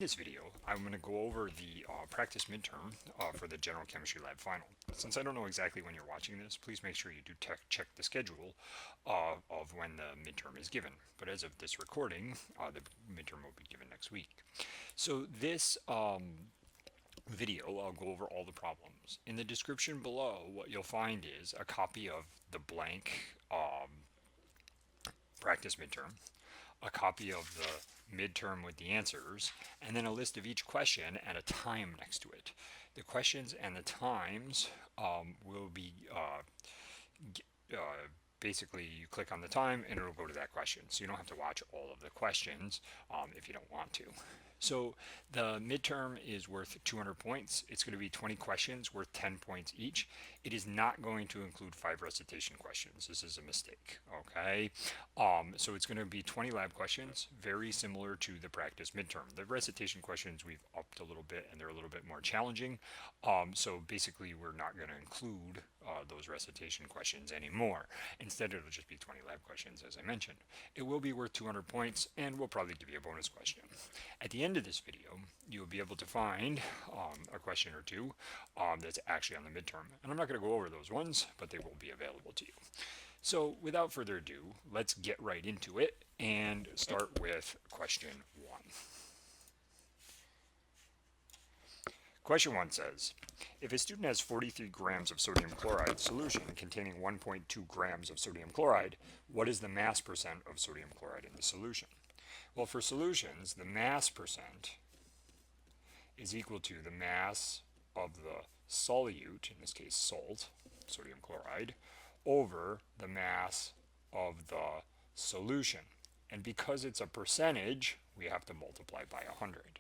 In this video, I'm going to go over the practice midterm for the General Chemistry Lab final. Since I don't know exactly when you're watching this, please make sure you do check the schedule of when the midterm is given. But as of this recording, the midterm will be given next week. So this video, I'll go over all the problems. In the description below, what you'll find is a copy of the blank practice midterm, a copy of the midterm with the answers, and then a list of each question and a time next to it. The questions and the times will be basically you click on the time and it'll go to that question. So you don't have to watch all of the questions if you don't want to. So the midterm is worth 200 points. It's going to be 20 questions worth 10 points each. It is not going to include 5 recitation questions. This is a mistake, okay? So it's going to be 20 lab questions, very similar to the practice midterm. The recitation questions we've upped a little bit and they're a little bit more challenging. So basically we're not going to include those recitation questions anymore. Instead, it'll just be 20 lab questions, as I mentioned. It will be worth 200 points, and we'll probably give you a bonus question. At the end of this video, you'll be able to find a question or two that's actually on the midterm. And I'm not going to go over those ones, but they will be available to you. So without further ado, let's get right into it and start with question 1. Question 1 says, if a student has 43 grams of sodium chloride solution containing 1.2 grams of sodium chloride, what is the mass percent of sodium chloride in the solution? Well, for solutions, the mass percent is equal to the mass of the solute, in this case salt, sodium chloride, over the mass of the solution. And because it's a percentage, we have to multiply by 100.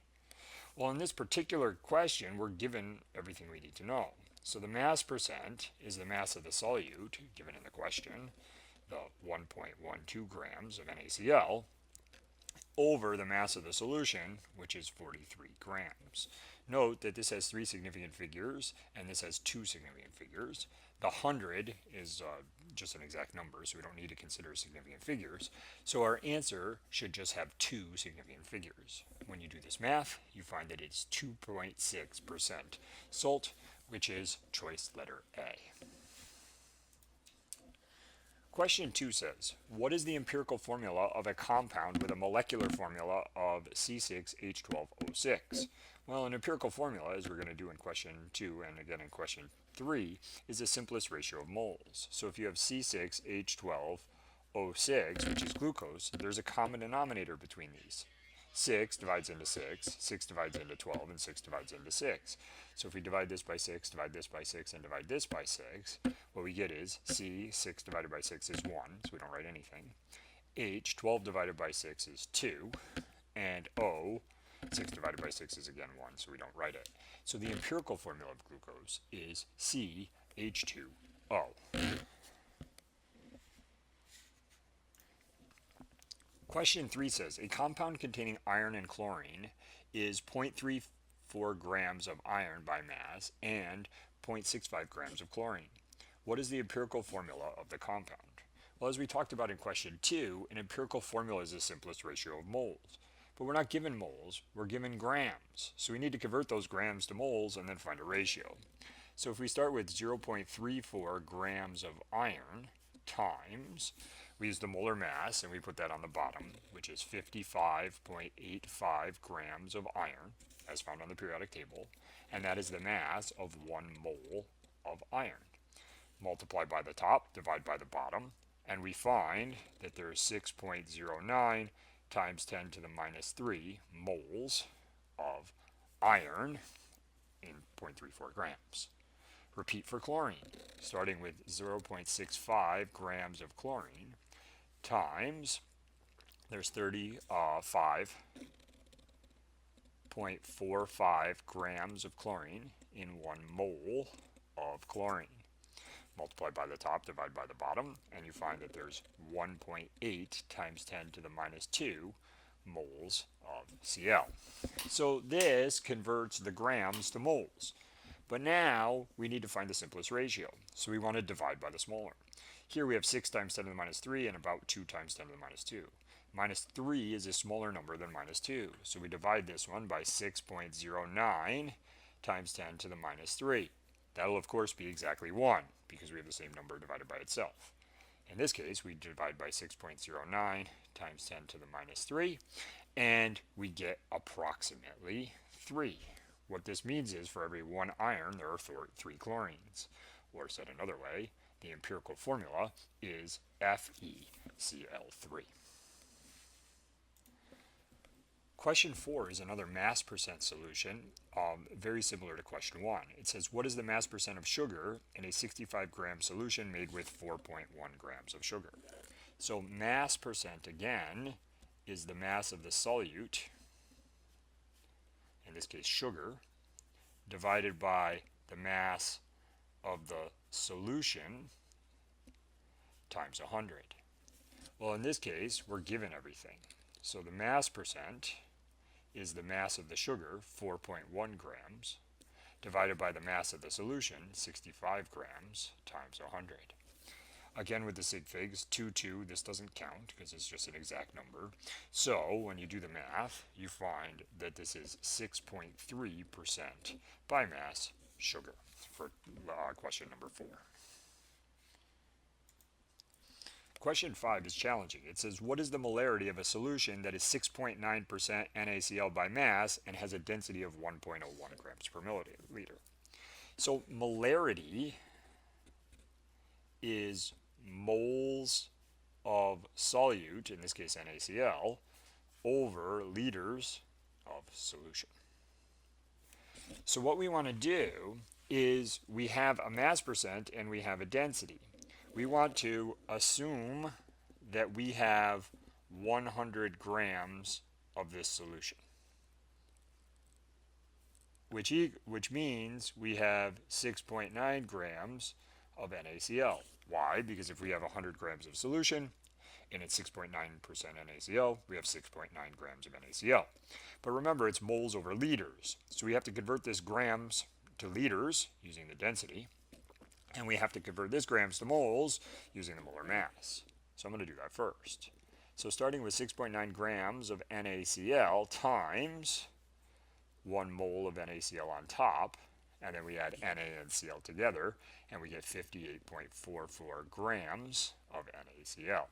Well, in this particular question, we're given everything we need to know. So the mass percent is the mass of the solute, given in the question, the 1.12 grams of NaCl, over the mass of the solution, which is 43 grams. Note that this has 3 significant figures, and this has 2 significant figures. The 100 is just an exact number, so we don't need to consider significant figures. So our answer should just have 2 significant figures. When you do this math, you find that it's 2.6% salt, which is choice letter A. Question 2 says, what is the empirical formula of a compound with a molecular formula of C6H12O6? Well, an empirical formula, as we're going to do in question 2 and again in question 3, is the simplest ratio of moles. So if you have C6H12O6, which is glucose, there's a common denominator between these. 6 divides into 6, 6 divides into 12, and 6 divides into 6. So if we divide this by 6, divide this by 6, and divide this by 6, what we get is C, 6 divided by 6 is 1, so we don't write anything. H, 12 divided by 6 is 2. And O, 6 divided by 6 is again 1, so we don't write it. So the empirical formula of glucose is CH2O. Question 3 says, a compound containing iron and chlorine is 0.34 grams of iron by mass and 0.65 grams of chlorine. What is the empirical formula of the compound? Well, as we talked about in question 2, an empirical formula is the simplest ratio of moles. But we're not given moles, we're given grams. So we need to convert those grams to moles and then find a ratio. So if we start with 0.34 grams of iron times, we use the molar mass and we put that on the bottom, which is 55.85 grams of iron, as found on the periodic table, and that is the mass of 1 mole of iron. Multiply by the top, divide by the bottom, and we find that there is 6.09 times 10 to the minus 3 moles of iron in 0.34 grams. Repeat for chlorine, starting with 0.65 grams of chlorine times, there's 35.45 grams of chlorine in 1 mole of chlorine. Multiply by the top, divide by the bottom, and you find that there's 1.8 times 10 to the minus 2 moles of Cl. So this converts the grams to moles. But now we need to find the simplest ratio. So we want to divide by the smaller. Here we have 6 times 10 to the minus 3 and about 2 times 10 to the minus 2. Minus 3 is a smaller number than minus 2. So we divide this one by 6.09 times 10 to the minus 3. That'll of course be exactly 1 because we have the same number divided by itself. In this case, we divide by 6.09 times 10 to the minus 3, and we get approximately 3. What this means is for every 1 iron, there are 3 chlorines. Or said another way, the empirical formula is FeCl3. Question 4 is another mass percent solution, very similar to question 1. It says, what is the mass percent of sugar in a 65 gram solution made with 4.1 grams of sugar? So mass percent, again, is the mass of the solute, in this case sugar, divided by the mass of the solution times 100. Well, in this case, we're given everything. So the mass percent is the mass of the sugar, 4.1 grams, divided by the mass of the solution, 65 grams, times 100. Again, with the sig figs, 2, 2, this doesn't count because it's just an exact number. So when you do the math, you find that this is 6.3% by mass sugar for question number 4. Question 5 is challenging. It says, what is the molarity of a solution that is 6.9% NaCl by mass and has a density of 1.01 grams per milliliter? So molarity is moles of solute, in this case NaCl, over liters of solution. So what we want to do is we have a mass percent and we have a density. We want to assume that we have 100 grams of this solution, which means we have 6.9 grams of NaCl. Why? Because if we have 100 grams of solution and it's 6.9% NaCl, we have 6.9 grams of NaCl. But remember, it's moles over liters. So we have to convert this grams to liters using the density. And we have to convert this grams to moles using the molar mass. So I'm going to do that first. So starting with 6.9 grams of NaCl times 1 mole of NaCl on top, and then we add Na and Cl together, and we get 58.44 grams of NaCl.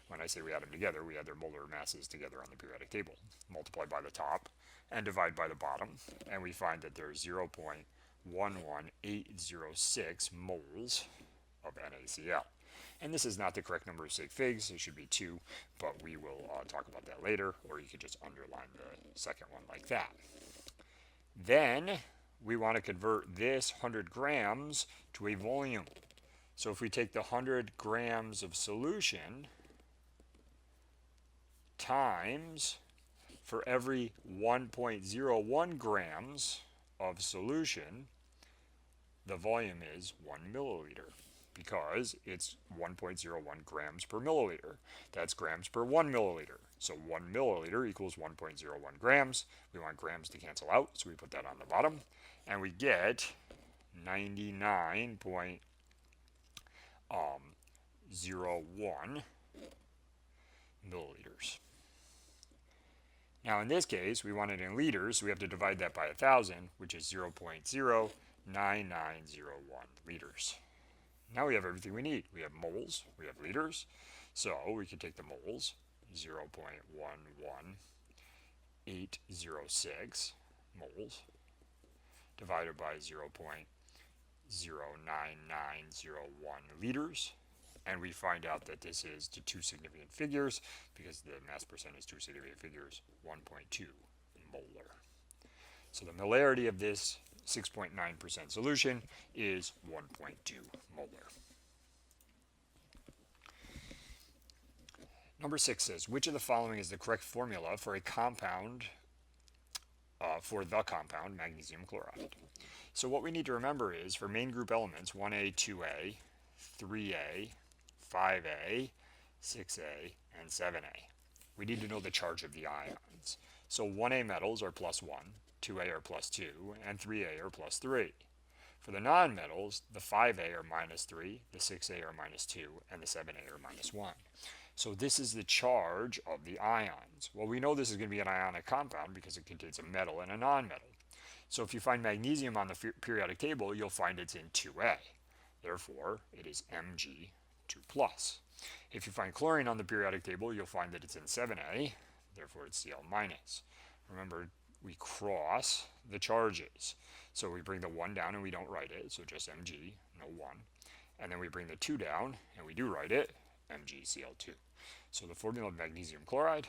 When I say we add them together, we add their molar masses together on the periodic table. Multiply by the top and divide by the bottom, and we find that there's 0.11806 moles of NaCl. And this is not the correct number of sig figs, it should be 2, but we will talk about that later, or you could just underline the second one like that. Then we want to convert this 100 grams to a volume. So if we take the 100 grams of solution times, for every 1.01 grams of solution, the volume is 1 milliliter because it's 1.01 grams per milliliter. That's grams per 1 milliliter. So 1 milliliter equals 1.01 grams. We want grams to cancel out, so we put that on the bottom. And we get 99.01 milliliters. Now in this case, we want it in liters, so we have to divide that by 1,000, which is 0.09901 liters. Now we have everything we need. We have moles, we have liters, so we can take the moles, 0.11806 moles, divided by 0.09901 liters, and we find out that this is to 2 significant figures, because the mass percent is 2 significant figures, 1.2 molar. So the molarity of this 6.9% solution is 1.2 molar. Number 6 says, which of the following is the correct formula for a compound, for the compound magnesium chloride? So what we need to remember is, for main group elements, 1A, 2A, 3A, 5A, 6A, and 7A, we need to know the charge of the ions. So 1A metals are plus 1, 2A are plus 2, and 3A are plus 3. For the nonmetals, the 5A are minus 3, the 6A are minus 2, and the 7A are minus 1. So this is the charge of the ions. Well, we know this is going to be an ionic compound because it contains a metal and a nonmetal. So if you find magnesium on the periodic table, you'll find it's in 2A. Therefore, it is Mg2+. If you find chlorine on the periodic table, you'll find that it's in 7A. Therefore, it's Cl-. Remember, we cross the charges. So we bring the 1 down and we don't write it, so just Mg, no 1. And then we bring the 2 down and we do write it, MgCl2. So the formula of magnesium chloride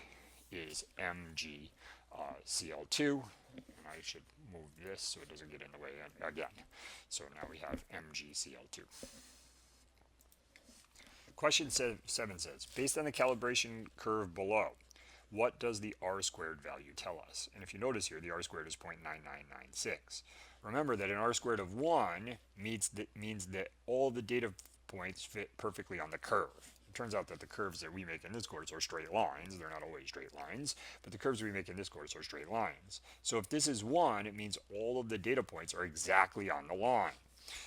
is MgCl2. And I should move this so it doesn't get in the way again. So now we have MgCl2. Question 7 says, based on the calibration curve below, what does the r-squared value tell us? And if you notice here, the r-squared is 0.9996. Remember that an r-squared of 1 means that all the data points fit perfectly on the curve. It turns out that the curves that we make in this course are straight lines. They're not always straight lines, but the curves we make in this course are straight lines. So if this is 1, it means all of the data points are exactly on the line.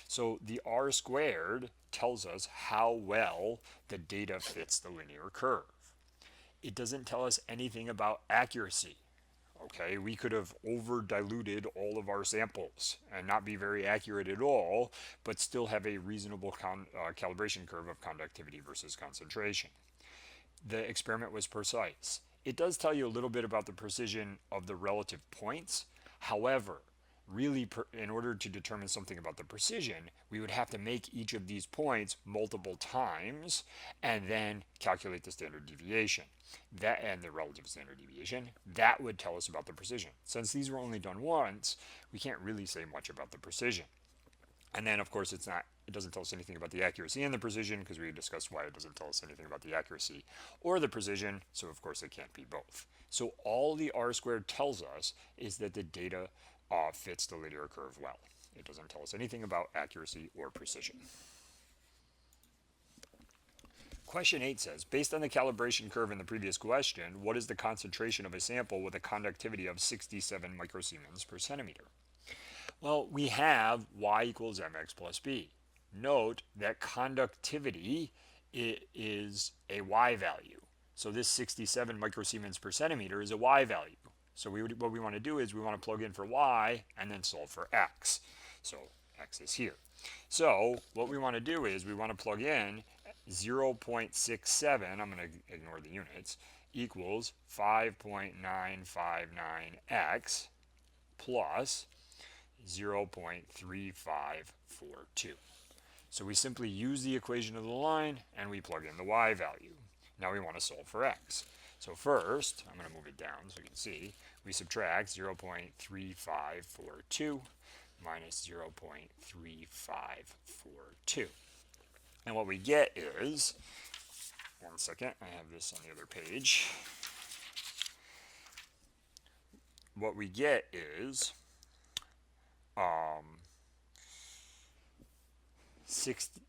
So the r-squared tells us how well the data fits the linear curve. It doesn't tell us anything about accuracy. Okay, we could have over diluted all of our samples and not be very accurate at all, but still have a reasonable calibration curve of conductivity versus concentration. The experiment was precise. It does tell you a little bit about the precision of the relative points. However, really, in order to determine something about the precision, we would have to make each of these points multiple times and then calculate the standard deviation and the relative standard deviation. That would tell us about the precision. Since these were only done once, we can't really say much about the precision. And then, of course, it doesn't tell us anything about the accuracy and the precision, because we discussed why it doesn't tell us anything about the accuracy or the precision, so of course it can't be both. So all the r-squared tells us is that the data fits the linear curve well. It doesn't tell us anything about accuracy or precision. Question 8 says, based on the calibration curve in the previous question, what is the concentration of a sample with a conductivity of 67 microsiemens per centimeter? Well, we have y equals mx plus b. Note that conductivity is a y value. So this 67 microsiemens per centimeter is a y value. So what we want to do is we want to plug in for y and then solve for x. So x is here. So what we want to do is we want to plug in 0.67, I'm going to ignore the units, equals 5.959x plus 0.3542. So we simply use the equation of the line and we plug in the y value. Now we want to solve for x. So first, I'm going to move it down so you can see, we subtract 0.3542 minus 0.3542. And what we get is, one second, I have this on the other page. What we get is 60.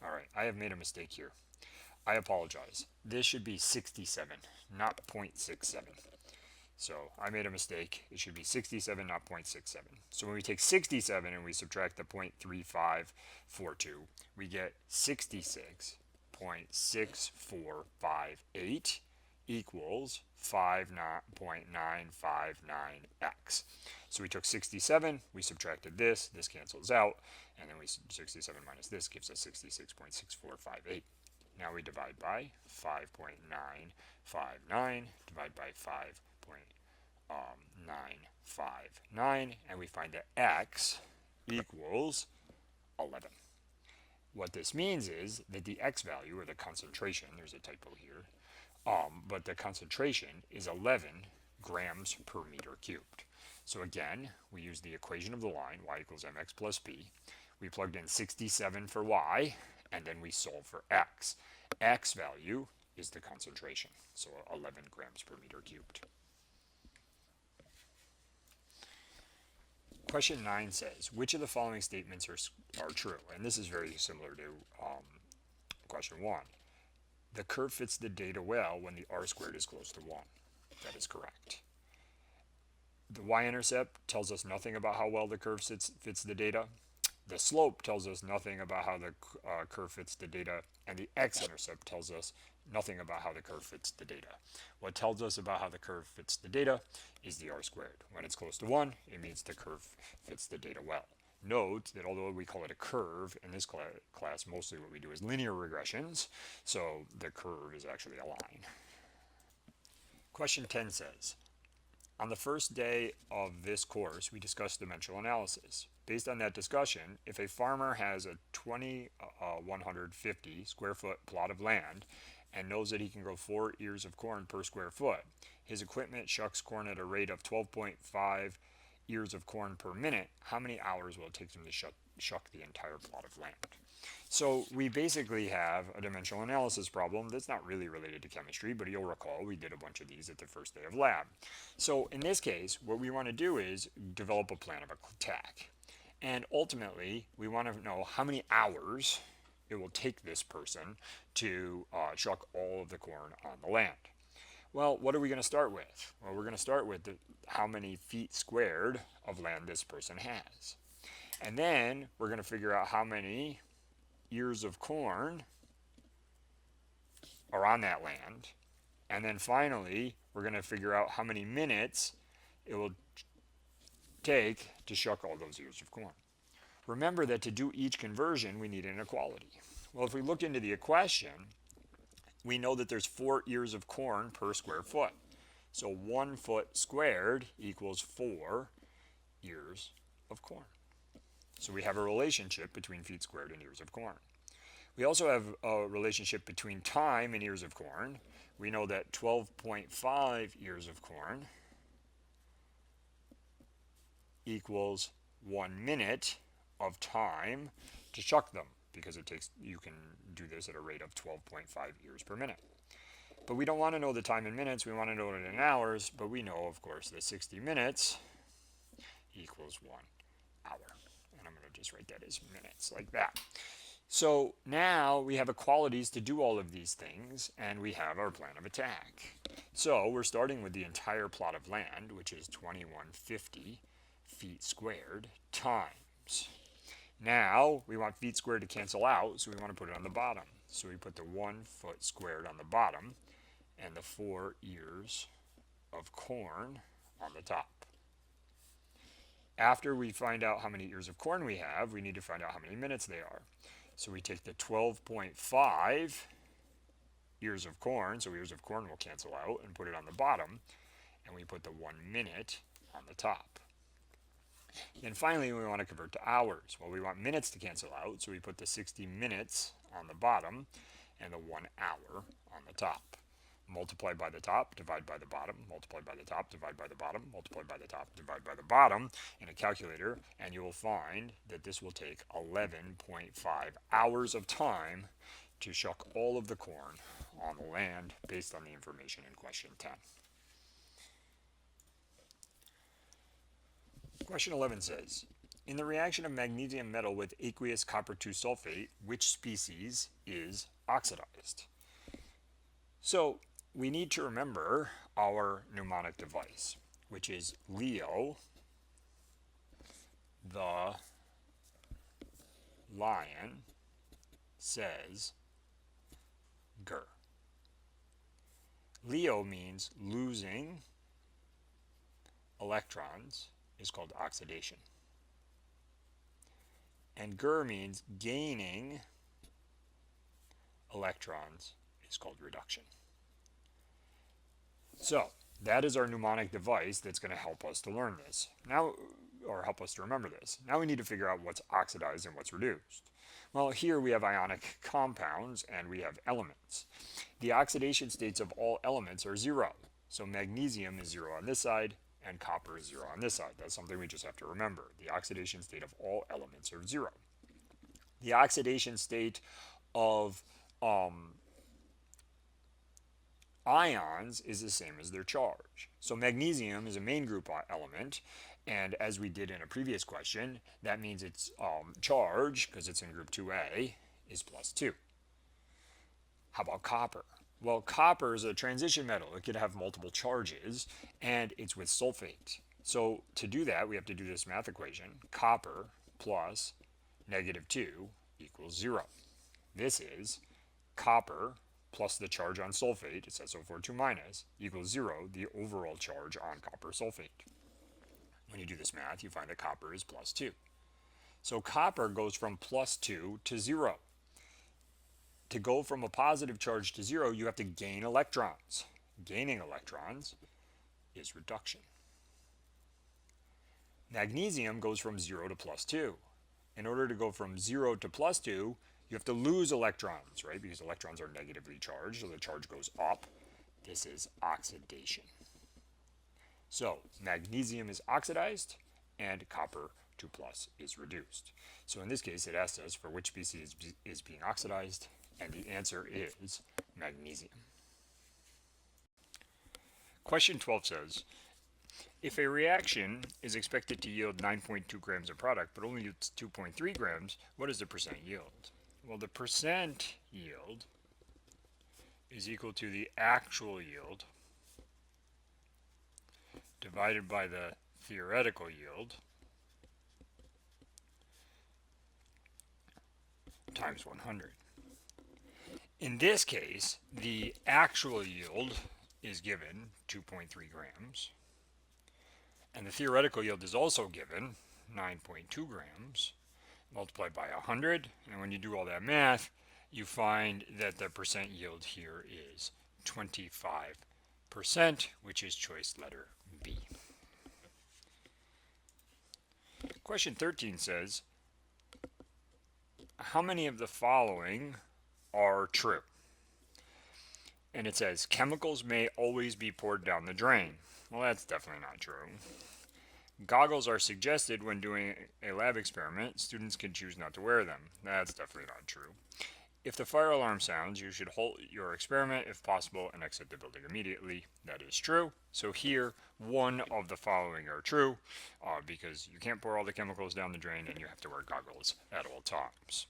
All right, I have made a mistake here. I apologize. This should be 67, not 0.67. So I made a mistake. It should be 67, not 0.67. So when we take 67 and we subtract the 0.3542, we get 66.6458 equals 5.959x. So we took 67, we subtracted this cancels out, and then 67 minus this gives us 66.6458. Now we divide by 5.959, divide by 5.959, and we find that x equals 11. What this means is that the x value, or the concentration, there's a typo here, but the concentration is 11 grams per meter cubed. So again, we use the equation of the line, y equals mx plus b. We plugged in 67 for y, and then we solve for x. X value is the concentration, so 11 grams per meter cubed. Question 9 says, which of the following statements are true? And this is very similar to question 1. The curve fits the data well when the r-squared is close to 1. That is correct. The y-intercept tells us nothing about how well the curve fits the data. The slope tells us nothing about how the curve fits the data, and the x-intercept tells us nothing about how the curve fits the data. What tells us about how the curve fits the data is the r squared. When it's close to 1, it means the curve fits the data well. Note that although we call it a curve, in this class mostly what we do is linear regressions, so the curve is actually a line. Question 10 says, on the first day of this course, we discussed dimensional analysis. Based on that discussion, if a farmer has a 150 square foot plot of land and knows that he can grow 4 ears of corn per square foot, his equipment shucks corn at a rate of 12.5 ears of corn per minute, how many hours will it take him to shuck the entire plot of land? So we basically have a dimensional analysis problem that's not really related to chemistry, but you'll recall we did a bunch of these at the first day of lab. So in this case, what we want to do is develop a plan of attack. And ultimately, we want to know how many hours it will take this person to shuck all of the corn on the land. Well, what are we going to start with? Well, we're going to start with how many feet squared of land this person has. And then we're going to figure out how many ears of corn are on that land. And then finally, we're going to figure out how many minutes it will take to shuck all those ears of corn. Remember that to do each conversion, we need an inequality. Well, if we look into the equation, we know that there's 4 ears of corn per square foot. So 1 foot squared equals 4 ears of corn. So we have a relationship between feet squared and ears of corn. We also have a relationship between time and ears of corn. We know that 12.5 ears of corn equals 1 minute of time to shuck them, because you can do this at a rate of 12.5 ears per minute. But we don't want to know the time in minutes, we want to know it in hours, but we know, of course, that 60 minutes equals 1 hour. And I'm going to just write that as minutes, like that. So now we have equalities to do all of these things, and we have our plan of attack. So we're starting with the entire plot of land, which is 2150 feet squared times. Now we want feet squared to cancel out, so we want to put it on the bottom. So we put the 1 foot squared on the bottom and the 4 ears of corn on the top. After we find out how many ears of corn we have, we need to find out how many minutes they are. So we take the 12.5 ears of corn, so ears of corn will cancel out, and put it on the bottom, and we put the 1 minute on the top. And finally, we want to convert to hours. Well, we want minutes to cancel out, so we put the 60 minutes on the bottom and the 1 hour on the top. Multiply by the top, divide by the bottom, multiply by the top, divide by the bottom, multiply by the top, divide by the bottom in a calculator, and you will find that this will take 11.5 hours of time to shuck all of the corn on the land based on the information in question 10. Question 11 says, in the reaction of magnesium metal with aqueous copper 2 sulfate, which species is oxidized? So we need to remember our mnemonic device, which is Leo, the lion, says Gur. Leo means losing electrons is called oxidation. And Gur means gaining electrons is called reduction. So that is our mnemonic device that's going to help us to learn this. Now, or help us to remember this. Now we need to figure out what's oxidized and what's reduced. Well, here we have ionic compounds and we have elements. The oxidation states of all elements are 0. So magnesium is 0 on this side and copper is 0 on this side. That's something we just have to remember. The oxidation state of all elements are 0. The oxidation state of ions is the same as their charge. So magnesium is a main group element, and as we did in a previous question, that means its charge, because it's in group 2A, is +2. How about copper? Well, copper is a transition metal. It could have multiple charges, and it's with sulfate. So to do that, we have to do this math equation. Copper plus -2 equals 0. This is copper plus the charge on sulfate, it says SO42 minus, equals 0, the overall charge on copper sulfate. When you do this math, you find that copper is plus 2. So copper goes from plus 2 to 0. To go from a positive charge to 0, you have to gain electrons. Gaining electrons is reduction. Magnesium goes from 0 to plus 2. In order to go from 0 to plus 2, you have to lose electrons, right? Because electrons are negatively charged, so the charge goes up. This is oxidation. So magnesium is oxidized, and copper 2 plus is reduced. So in this case, it asks us for which species is being oxidized, and the answer is magnesium. Question 12 says, if a reaction is expected to yield 9.2 grams of product but only yields 2.3 grams, what is the percent yield? Well, the percent yield is equal to the actual yield divided by the theoretical yield times 100. In this case, the actual yield is given 2.3 grams, and the theoretical yield is also given 9.2 grams multiplied by 100, and when you do all that math, you find that the percent yield here is 25%, which is choice letter B. Question 13 says, how many of the following are true? And it says, chemicals may always be poured down the drain. Well, that's definitely not true. Goggles are suggested when doing a lab experiment. Students can choose not to wear them. That's definitely not true. If the fire alarm sounds, you should halt your experiment if possible and exit the building immediately. That is true. So here, one of the following are true because you can't pour all the chemicals down the drain and you have to wear goggles at all times.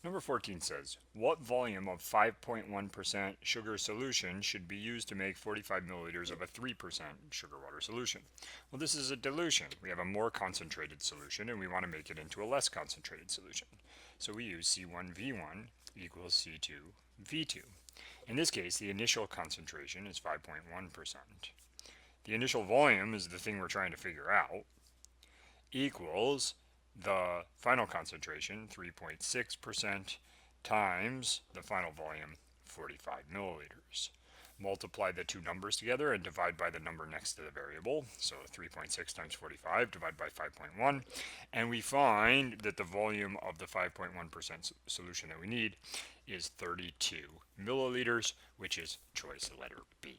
Number 14 says, what volume of 5.1% sugar solution should be used to make 45 milliliters of a 3% sugar water solution? Well, this is a dilution. We have a more concentrated solution and we want to make it into a less concentrated solution. So we use C1V1 equals C2V2. In this case, the initial concentration is 5.1%. The initial volume is the thing we're trying to figure out, equals the final concentration, 3.6%, times the final volume, 45 milliliters. Multiply the two numbers together and divide by the number next to the variable. So 3.6 times 45 divided by 5.1. And we find that the volume of the 5.1% solution that we need is 32 milliliters, which is choice letter B.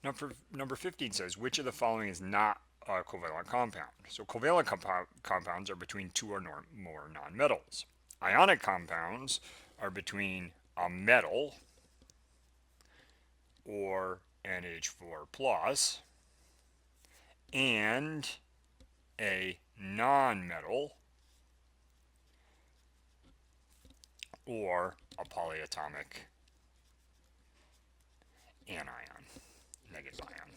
Number 15 says, which of the following is not a covalent compound? So covalent compounds are between two or more nonmetals. Ionic compounds are between a metal, or NH4 plus, and a nonmetal, or a polyatomic anion, negative ion.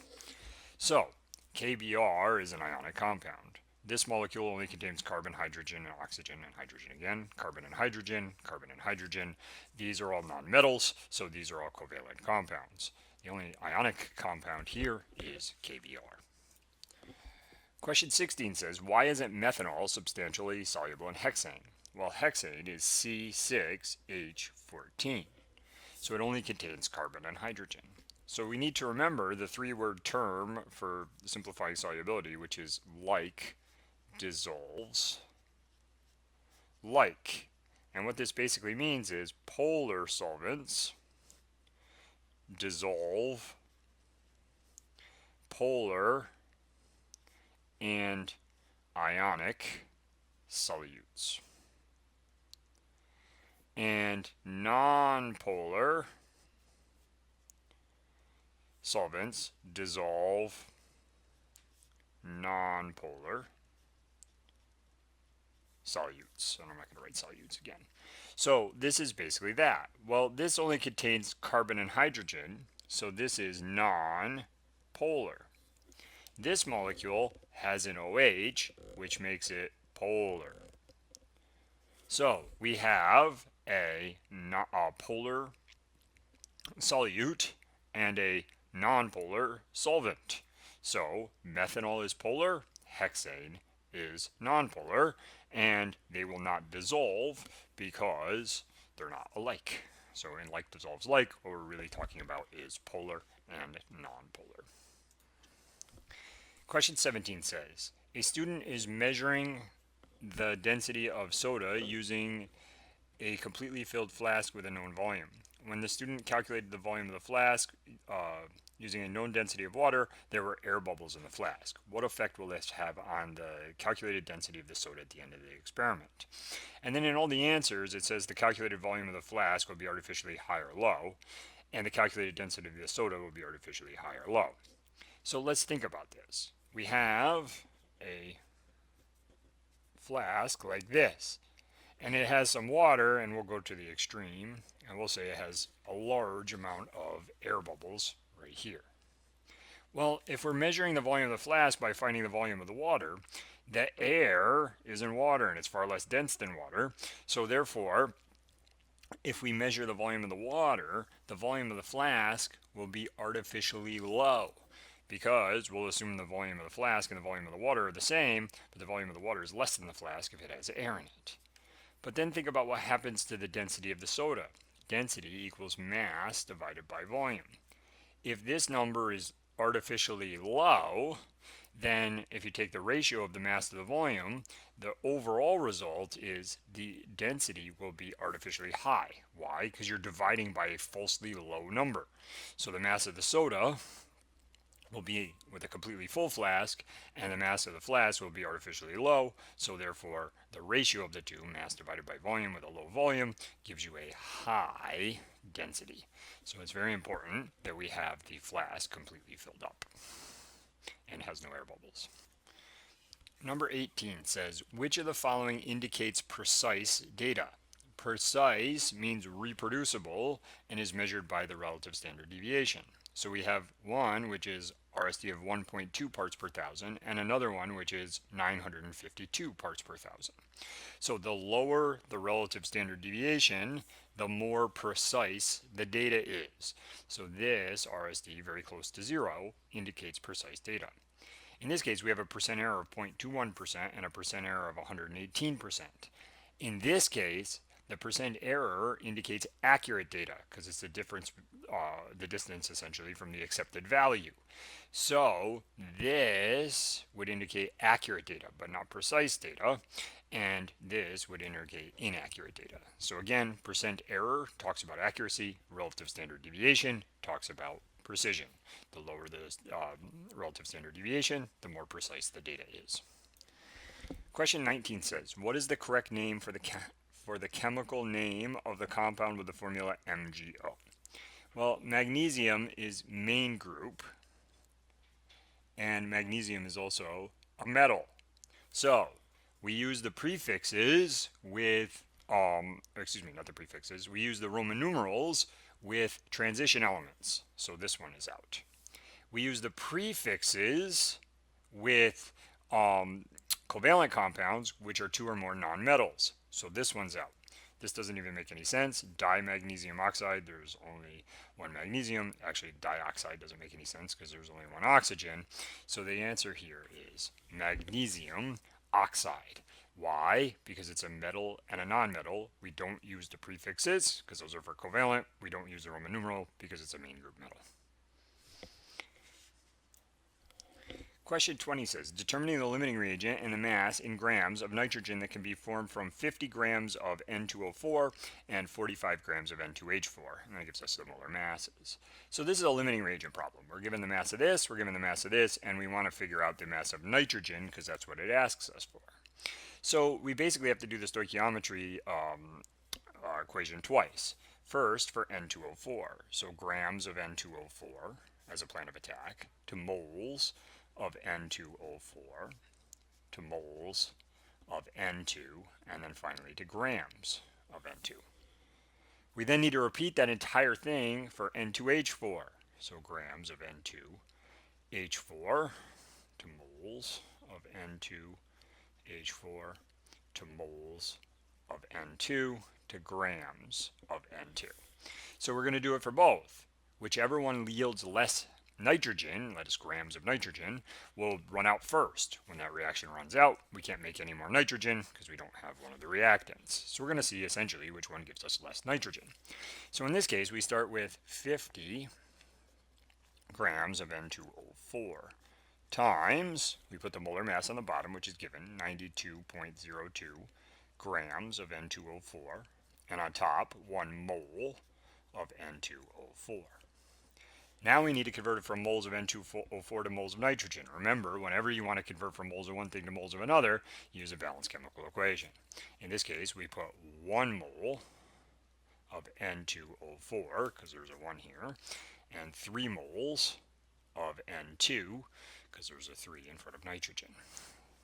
So KBr is an ionic compound. This molecule only contains carbon, hydrogen, and oxygen, and hydrogen again. Carbon and hydrogen, carbon and hydrogen. These are all nonmetals, so these are all covalent compounds. The only ionic compound here is KBr. Question 16 says, why isn't methanol substantially soluble in hexane? Well, hexane is C6H14, so it only contains carbon and hydrogen. So we need to remember the three-word term for simplifying solubility, which is like dissolves like. And what this basically means is polar solvents dissolve polar and ionic solutes. And nonpolar solvents dissolve nonpolar solutes. And I'm not going to write solutes again. So this is basically that. Well, this only contains carbon and hydrogen, so this is non-polar polar. This molecule has an OH, which makes it polar. So we have a polar solute and a nonpolar solvent. So methanol is polar, hexane is nonpolar, and they will not dissolve because they're not alike. So in like dissolves like, what we're really talking about is polar and nonpolar. Question 17 says, a student is measuring the density of soda using a completely filled flask with a known volume. When the student calculated the volume of the flask using a known density of water, there were air bubbles in the flask. What effect will this have on the calculated density of the soda at the end of the experiment? And then in all the answers, it says the calculated volume of the flask will be artificially high or low, and the calculated density of the soda will be artificially high or low. So let's think about this. We have a flask like this, and it has some water, and we'll go to the extreme, and we'll say it has a large amount of air bubbles right here. Well, if we're measuring the volume of the flask by finding the volume of the water, the air is in water, and it's far less dense than water. So therefore, if we measure the volume of the water, the volume of the flask will be artificially low, because we'll assume the volume of the flask and the volume of the water are the same, but the volume of the water is less than the flask if it has air in it. But then think about what happens to the density of the soda. Density equals mass divided by volume. If this number is artificially low, then if you take the ratio of the mass to the volume, the overall result is the density will be artificially high. Why? Because you're dividing by a falsely low number. So the mass of the soda will be with a completely full flask, and the mass of the flask will be artificially low, so therefore the ratio of the two, mass divided by volume with a low volume, gives you a high density. So it's very important that we have the flask completely filled up and has no air bubbles. Number 18 says, which of the following indicates precise data? Precise means reproducible and is measured by the relative standard deviation. So we have one which is RSD of 1.2 parts per thousand, and another one which is 952 parts per thousand. So the lower the relative standard deviation, the more precise the data is. So this RSD, very close to 0, indicates precise data. In this case, we have a percent error of 0.21% and a percent error of 118%. In this case, the percent error indicates accurate data because it's the difference, the distance essentially from the accepted value. So this would indicate accurate data, but not precise data, and this would indicate inaccurate data. So again, percent error talks about accuracy, relative standard deviation talks about precision. The lower the relative standard deviation, the more precise the data is. Question 19 says, what is the correct name for the chemical name of the compound with the formula MgO? Well, magnesium is main group, and magnesium is also a metal. So we use the prefixes with, not the prefixes, we use the Roman numerals with transition elements. So this one is out. We use the prefixes with covalent compounds, which are 2 or more nonmetals. So this one's out. This doesn't even make any sense. Dimagnesium oxide, there's only one magnesium. Actually, dioxide doesn't make any sense because there's only one oxygen. So the answer here is magnesium oxide. Why? Because it's a metal and a nonmetal. We don't use the prefixes because those are for covalent. We don't use the Roman numeral because it's a main group metal. Question 20 says, determining the limiting reagent and the mass in grams of nitrogen that can be formed from 50 grams of N2O4 and 45 grams of N2H4. And that gives us similar masses. So this is a limiting reagent problem. We're given the mass of this, we're given the mass of this, and we want to figure out the mass of nitrogen because that's what it asks us for. So we basically have to do the stoichiometry equation twice. First for N2O4, so grams of N2O4 as a plan of attack to moles of N2O4 to moles of N2, and then finally to grams of N2. We then need to repeat that entire thing for N2H4, so grams of N2 H4 to moles of N2H4 to moles of N2 to grams of N2. So we're going to do it for both. Whichever one yields less nitrogen, that is grams of nitrogen, will run out first. When that reaction runs out, we can't make any more nitrogen because we don't have one of the reactants. So we're going to see essentially which one gives us less nitrogen. So in this case, we start with 50 grams of N2O4 times, we put the molar mass on the bottom, which is given 92.02 grams of N2O4, and on top 1 mole of N2O4. Now we need to convert it from moles of N2O4 to moles of nitrogen. Remember, whenever you want to convert from moles of one thing to moles of another, use a balanced chemical equation. In this case, we put 1 mole of N2O4, because there's a 1 here, and 3 moles of N2, because there's a 3 in front of nitrogen.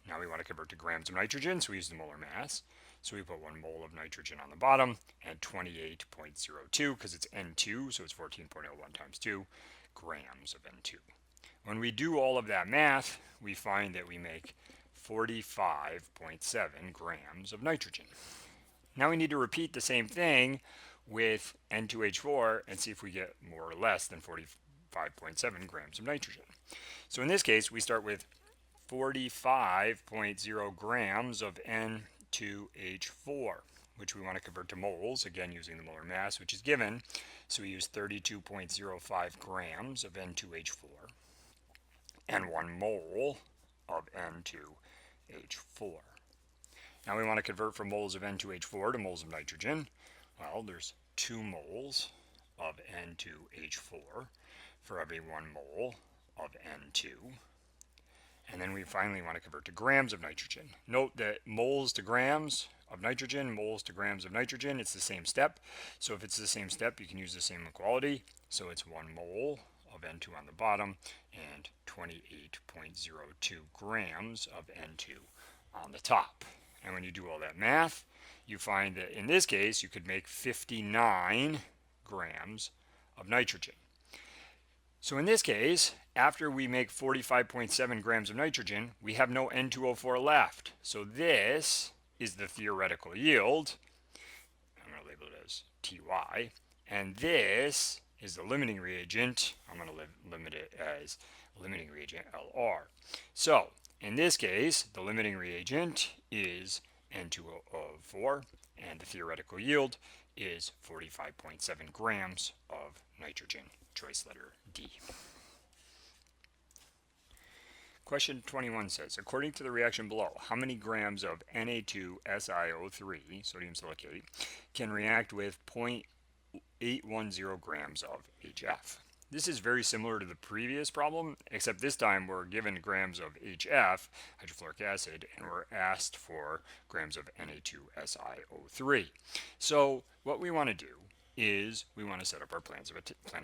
Now we want to convert to grams of nitrogen, so we use the molar mass. So we put 1 mole of nitrogen on the bottom and 28.02, because it's N2, so it's 14.01 times 2 grams of N2. When we do all of that math, we find that we make 45.7 grams of nitrogen. Now we need to repeat the same thing with N2H4 and see if we get more or less than 45.7 grams of nitrogen. So in this case, we start with 45.0 grams of N2H4, which we want to convert to moles, again using the molar mass, which is given. So we use 32.05 grams of N2H4 and 1 mole of N2H4. Now we want to convert from moles of N2H4 to moles of nitrogen. Well, there's 2 moles of N2H4 for every 1 mole of N2. And then we finally want to convert to grams of nitrogen. Note that moles to grams of nitrogen, moles to grams of nitrogen, it's the same step. So if it's the same step, you can use the same equality. So it's 1 mole of N2 on the bottom and 28.02 grams of N2 on the top. And when you do all that math, you find that in this case, you could make 59 grams of nitrogen. So in this case, after we make 45.7 grams of nitrogen, we have no N2O4 left. So this is the theoretical yield. I'm going to label it as Ty. And this is the limiting reagent. I'm going to limit it as limiting reagent Lr. So in this case, the limiting reagent is N2O4, and the theoretical yield is 45.7 grams of nitrogen. Choice letter D. Question 21 says, according to the reaction below, how many grams of Na2SiO3, sodium silicate, can react with 0.810 grams of HF? This is very similar to the previous problem, except this time we're given grams of HF, hydrofluoric acid, and we're asked for grams of Na2SiO3. So what we want to do is we want to set up our plan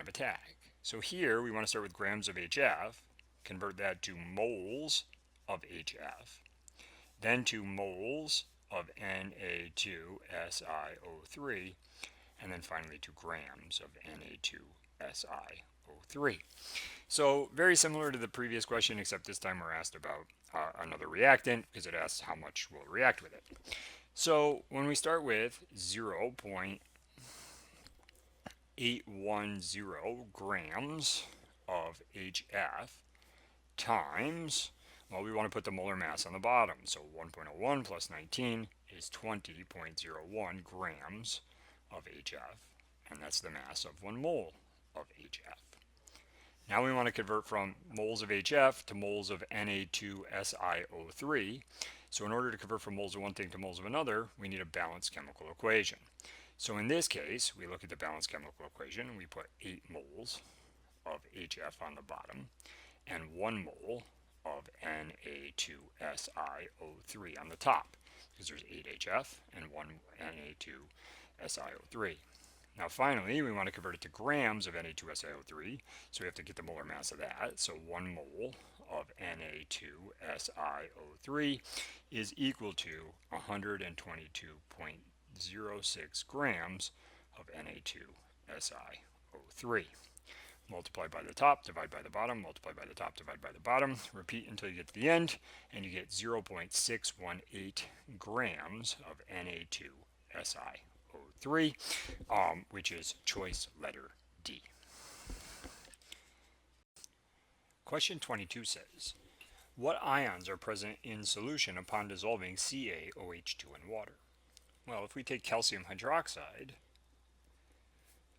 of attack. So here we want to start with grams of HF, convert that to moles of HF, then to moles of Na2SiO3, and then finally to grams of Na2SiO3. So very similar to the previous question, except this time we're asked about another reactant because it asks how much we'll react with it. So when we start with 0.810 grams of HF times, well, we want to put the molar mass on the bottom. So 1.01 plus 19 is 20.01 grams of HF, and that's the mass of 1 mole of HF. Now we want to convert from moles of HF to moles of Na2SiO3. So in order to convert from moles of one thing to moles of another, we need a balanced chemical equation. So in this case, we look at the balanced chemical equation, and we put 8 moles of HF on the bottom and 1 mole of Na2SiO3 on the top, because there's 8 HF and 1 Na2SiO3. Now finally, we want to convert it to grams of Na2SiO3, so we have to get the molar mass of that. So 1 mole of Na2SiO3 is equal to 122.06 grams of Na2SiO3. multiply by the top, divide by the bottom, multiply by the top, divide by the bottom, repeat until you get to the end, and you get 0.618 grams of Na2SiO3, which is choice letter D. Question 22 says, what ions are present in solution upon dissolving CaOH2 in water? Well, if we take calcium hydroxide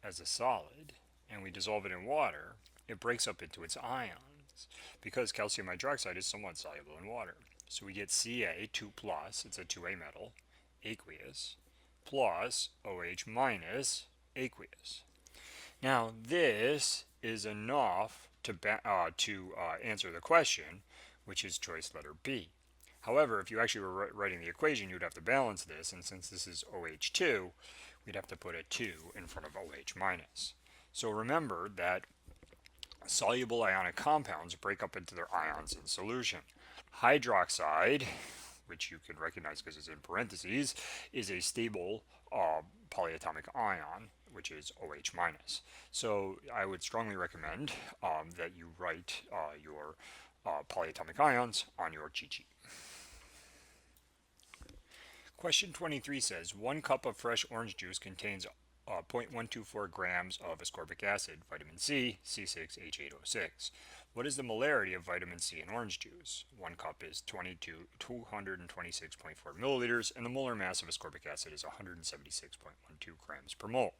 as a solid and we dissolve it in water, it breaks up into its ions because calcium hydroxide is somewhat soluble in water. So we get Ca2 plus, it's a 2A metal, aqueous, plus OH minus, aqueous. Now this is enough to answer the question, which is choice letter B. However, if you actually were writing the equation, you'd have to balance this, and since this is OH2, we'd have to put a 2 in front of OH minus. So remember that soluble ionic compounds break up into their ions in solution. Hydroxide, which you can recognize because it's in parentheses, is a stable polyatomic ion, which is OH minus. So I would strongly recommend that you write your polyatomic ions on your cheat sheet. Question 23 says, 1 cup of fresh orange juice contains 0.124 grams of ascorbic acid, vitamin C, C6H8O6. What is the molarity of vitamin C in orange juice? 1 cup is 226.4 milliliters, and the molar mass of ascorbic acid is 176.12 grams per mole.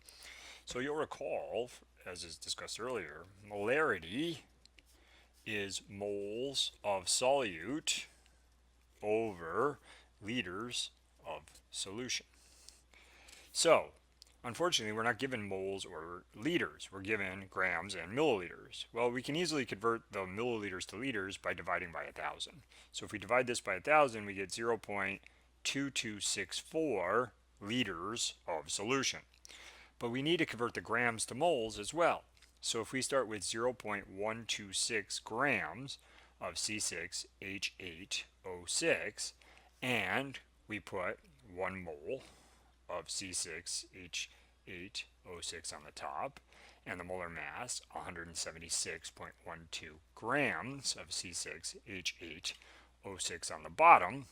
So you'll recall, as is discussed earlier, molarity is moles of solute over liters of solution. So, unfortunately, we're not given moles or liters. We're given grams and milliliters. Well, we can easily convert the milliliters to liters by dividing by 1,000. So if we divide this by 1,000, we get 0.2264 liters of solution. But we need to convert the grams to moles as well. So if we start with 0.126 grams of C6H8O6 and we put 1 mole of C6H8O6 on the top and the molar mass 176.12 grams of C6H8O6 on the bottom,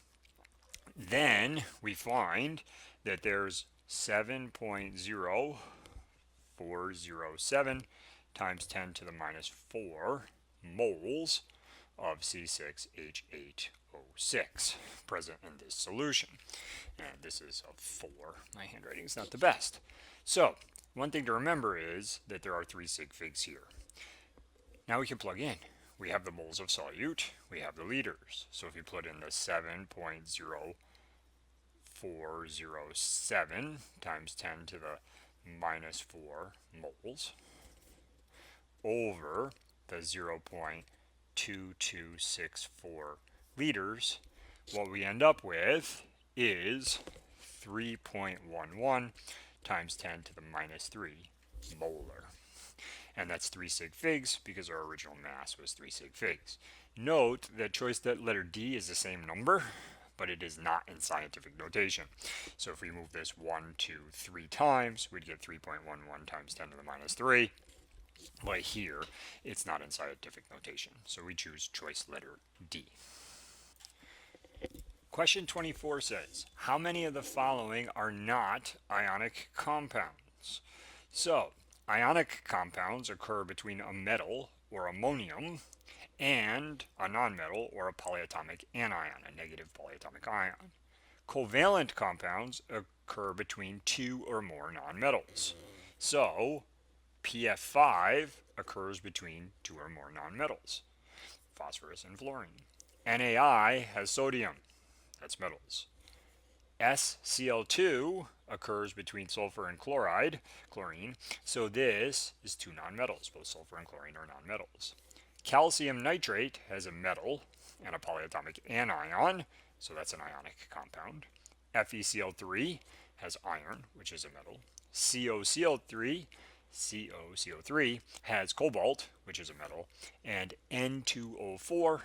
then we find that there's 7.0407 times 10 to the minus 4 moles of C6H8O6 present in this solution. And this is a 4. My handwriting is not the best. So, one thing to remember is that there are 3 sig figs here. Now we can plug in. We have the moles of solute, we have the liters. So if you put in the 7.0407 times 10 to the minus 4 moles over the 0.2264 liters, what we end up with is 3.11 times 10 to the minus 3 molar. And that's 3 sig figs because our original mass was 3 sig figs. Note that choice letter D is the same number, but it is not in scientific notation. So if we move this 1, 2, 3 times, we'd get 3.11 times 10 to the minus 3. But here, it's not in scientific notation. So we choose choice letter D. Question 24 says, how many of the following are not ionic compounds? So, ionic compounds occur between a metal, or ammonium, and a nonmetal, or a polyatomic anion, a negative polyatomic ion. Covalent compounds occur between 2 or more nonmetals. So, PF5 occurs between 2 or more nonmetals, phosphorus and fluorine. NaI has sodium, that's metals. SCl2 occurs between sulfur and chlorine, so this is 2 nonmetals, both sulfur and chlorine are nonmetals. Calcium nitrate has a metal and a polyatomic anion, so that's an ionic compound. FeCl3 has iron, which is a metal. COCl3 has cobalt, which is a metal, and N2O4,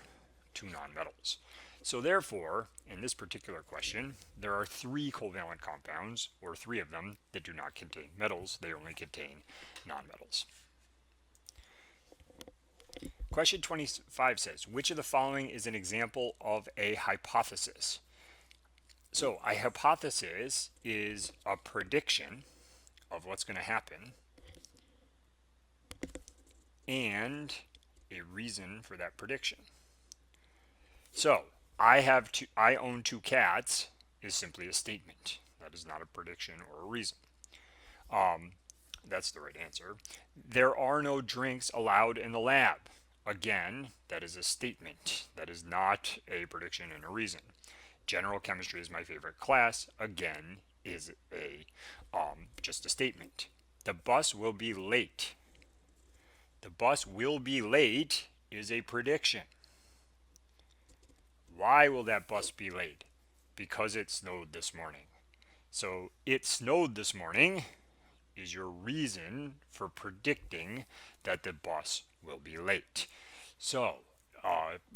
2 nonmetals. So therefore, in this particular question, there are 3 covalent compounds, or 3 of them, that do not contain metals. They only contain nonmetals. Question 25 says, which of the following is an example of a hypothesis? So a hypothesis is a prediction of what's going to happen and a reason for that prediction. So I own two cats is simply a statement. That is not a prediction or a reason. That's the right answer. There are no drinks allowed in the lab. Again, that is a statement. That is not a prediction and a reason. General chemistry is my favorite class. Again, is a just a statement. The bus will be late. The bus will be late is a prediction. Why will that bus be late? Because it snowed this morning. So it snowed this morning is your reason for predicting that the bus will be late. So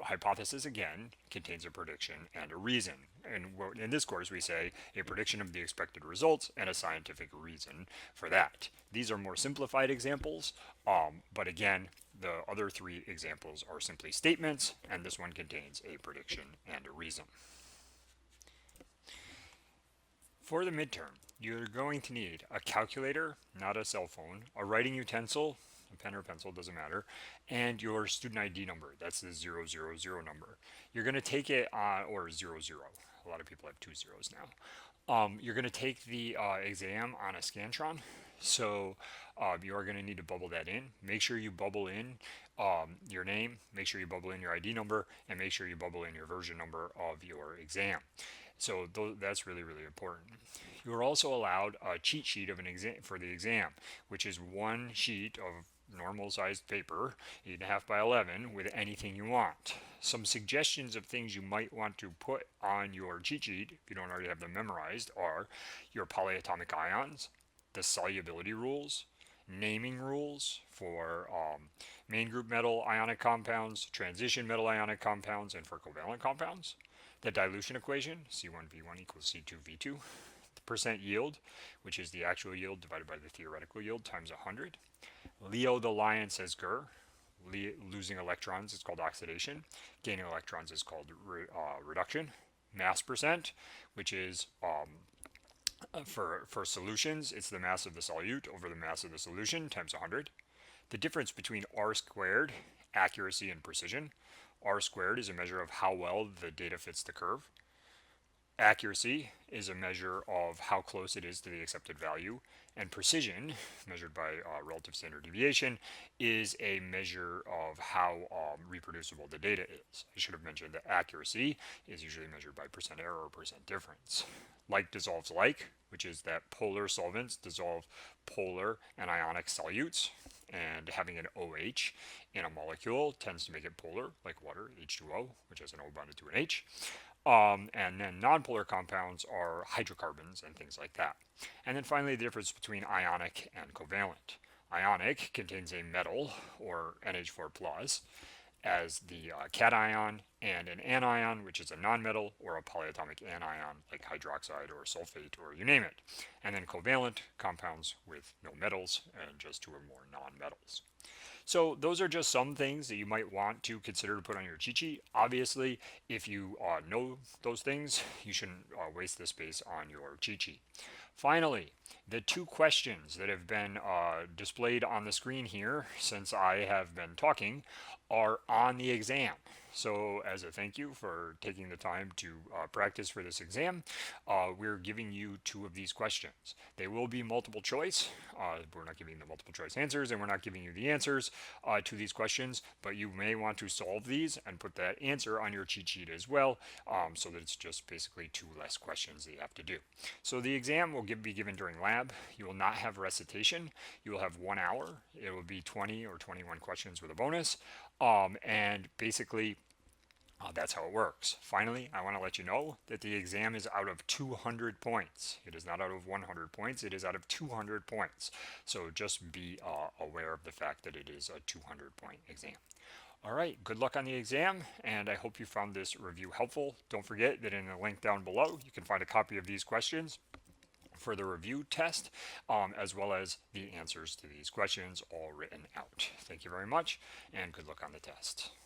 hypothesis again contains a prediction and a reason. And in this course we say a prediction of the expected results and a scientific reason for that. These are more simplified examples, but again, the other three examples are simply statements, and this one contains a prediction and a reason. For the midterm, you're going to need a calculator, not a cell phone, a writing utensil, a pen or pencil, doesn't matter, and your student ID number. That's the 000 number. You're going to take it, or 00. A lot of people have 2 zeros now. You're going to take the exam on a Scantron. So you are going to need to bubble that in. Make sure you bubble in your name, make sure you bubble in your ID number, and make sure you bubble in your version number of your exam. So that's really, really important. You're also allowed a cheat sheet of an exam for the exam, which is one sheet of normal sized paper, 8.5 by 11, with anything you want. Some suggestions of things you might want to put on your cheat sheet, if you don't already have them memorized, are your polyatomic ions, the solubility rules, naming rules for main group metal ionic compounds, transition metal ionic compounds, and for covalent compounds, the dilution equation, C1V1 equals C2V2, the percent yield, which is the actual yield divided by the theoretical yield times 100. Leo the lion says Gur. Losing electrons is called oxidation. Gaining electrons is called reduction. Mass percent, which is for solutions, it's the mass of the solute over the mass of the solution times 100. The difference between R squared, accuracy, and precision. R squared is a measure of how well the data fits the curve. Accuracy is a measure of how close it is to the accepted value, and precision, measured by relative standard deviation, is a measure of how reproducible the data is. I should have mentioned that accuracy is usually measured by percent error or percent difference. Like dissolves like, which is that polar solvents dissolve polar and ionic solutes, and having an OH in a molecule tends to make it polar, like water, H2O, which has an O bonded to an H. And then nonpolar compounds are hydrocarbons and things like that. And then finally, the difference between ionic and covalent. Ionic contains a metal, or NH4+, as the cation, and an anion, which is a nonmetal, or a polyatomic anion, like hydroxide or sulfate, or you name it. And then covalent compounds with no metals and just 2 or more nonmetals. So those are just some things that you might want to consider to put on your cheat sheet. Obviously, if you know those things, you shouldn't waste the space on your cheat sheet. Finally, the 2 questions that have been displayed on the screen here since I have been talking are on the exam. So as a thank you for taking the time to practice for this exam, we're giving you 2 of these questions. They will be multiple choice. We're not giving the multiple choice answers, and we're not giving you the answers to these questions, but you may want to solve these and put that answer on your cheat sheet as well, so that it's just basically 2 less questions that you have to do. So the exam will be given during lab. You will not have recitation. You will have 1 hour. It will be 20 or 21 questions with a bonus. And basically, that's how it works. Finally, I want to let you know that the exam is out of 200 points. It is not out of 100 points. It is out of 200 points. So just be aware of the fact that it is a 200-point exam. All right, good luck on the exam, and I hope you found this review helpful. Don't forget that in the link down below, you can find a copy of these questions for the review test, as well as the answers to these questions all written out. Thank you very much, and good luck on the test.